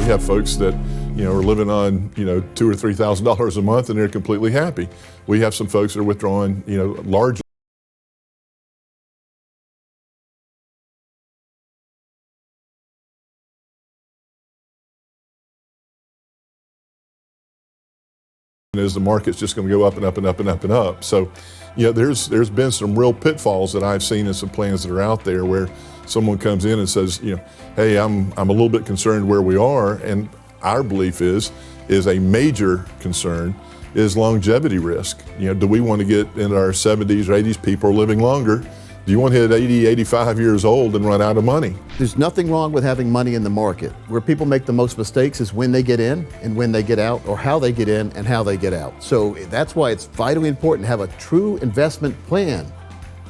have folks that, are living on, $2,000 or $3,000 a month and they're completely happy. We have some folks that are withdrawing, large as the market's just going to go up and up and up and up and up. So, there's been some real pitfalls that I've seen in some plans that are out there where someone comes in and says, hey, I'm a little bit concerned where we are, and our belief is a major concern is longevity risk. Do we want to get into our 70s or 80s? People are living longer. Do you want to hit 80, 85 years old and run out of money? There's nothing wrong with having money in the market. Where people make the most mistakes is when they get in and when they get out, or how they get in and how they get out. So that's why it's vitally important to have a true investment plan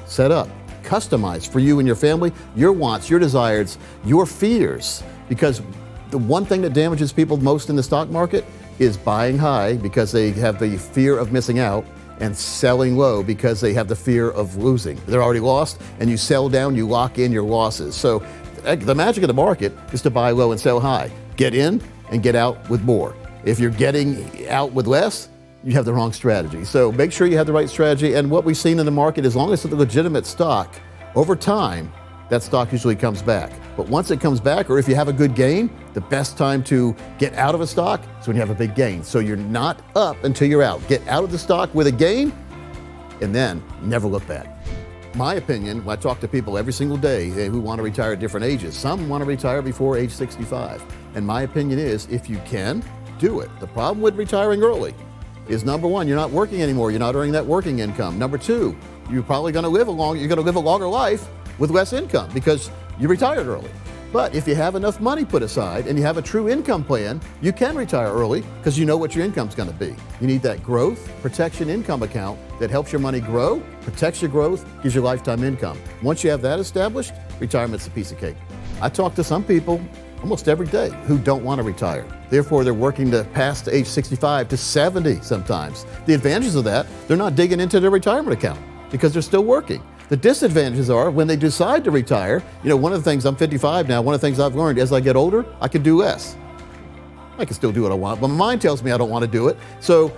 set up, customized for you and your family, your wants, your desires, your fears. Because the one thing that damages people most in the stock market is buying high because they have the fear of missing out, and selling low because they have the fear of losing. They're already lost, and you sell down, you lock in your losses. So the magic of the market is to buy low and sell high. Get in and get out with more. If you're getting out with less, you have the wrong strategy. So make sure you have the right strategy. And what we've seen in the market, as long as it's a legitimate stock, over time, that stock usually comes back. But once it comes back, or if you have a good gain, the best time to get out of a stock is when you have a big gain. So you're not up until you're out. Get out of the stock with a gain, and then never look back. My opinion, I talk to people every single day who want to retire at different ages. Some want to retire before age 65. And my opinion is, if you can, do it. The problem with retiring early is, number one, you're not working anymore. You're not earning that working income. Number two, you're probably going to live a longer life with less income because you retired early. But if you have enough money put aside and you have a true income plan, you can retire early because you know what your income's going to be. You need that growth protection income account that helps your money grow, protects your growth, gives you lifetime income. Once you have that established, retirement's a piece of cake. I talk to some people almost every day who don't want to retire. Therefore, they're working to past age 65 to 70 sometimes. The advantages of that, they're not digging into their retirement account because they're still working. The disadvantages are when they decide to retire. One of the things, I'm 55 now, one of the things I've learned as I get older, I can do less. I can still do what I want, but my mind tells me I don't want to do it. So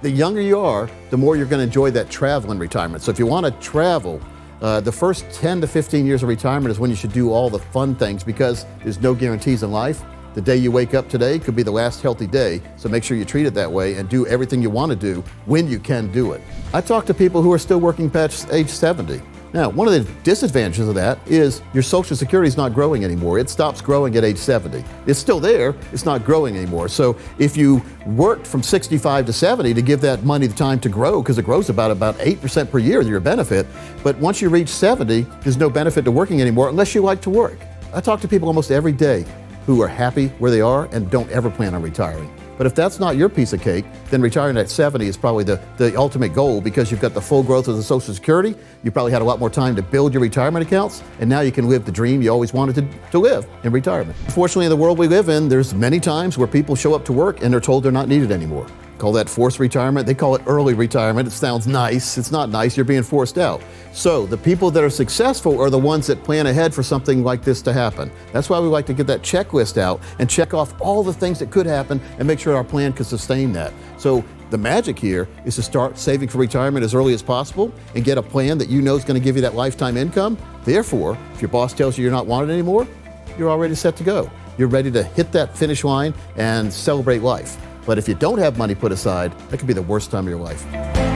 the younger you are, the more you're going to enjoy that travel in retirement. So if you want to travel, the first 10 to 15 years of retirement is when you should do all the fun things, because there's no guarantees in life. The day you wake up today could be the last healthy day, so make sure you treat it that way and do everything you want to do when you can do it. I talk to people who are still working past age 70. Now, one of the disadvantages of that is your Social Security is not growing anymore. It stops growing at age 70. It's still there, it's not growing anymore. So if you worked from 65 to 70 to give that money the time to grow, because it grows about 8% per year, your benefit, but once you reach 70, there's no benefit to working anymore unless you like to work. I talk to people almost every day who are happy where they are and don't ever plan on retiring. But if that's not your piece of cake, then retiring at 70 is probably the ultimate goal, because you've got the full growth of the Social Security. You probably had a lot more time to build your retirement accounts, and now you can live the dream you always wanted to live in retirement. Unfortunately, in the world we live in, there's many times where people show up to work and they're told they're not needed anymore. Call that forced retirement. They call it early retirement. It sounds nice. It's not nice. You're being forced out. So the people that are successful are the ones that plan ahead for something like this to happen. That's why we like to get that checklist out and check off all the things that could happen and make sure our plan can sustain that. So the magic here is to start saving for retirement as early as possible and get a plan that you know is going to give you that lifetime income. Therefore, if your boss tells you you're not wanted anymore, you're already set to go. You're ready to hit that finish line and celebrate life. But if you don't have money put aside, that could be the worst time of your life.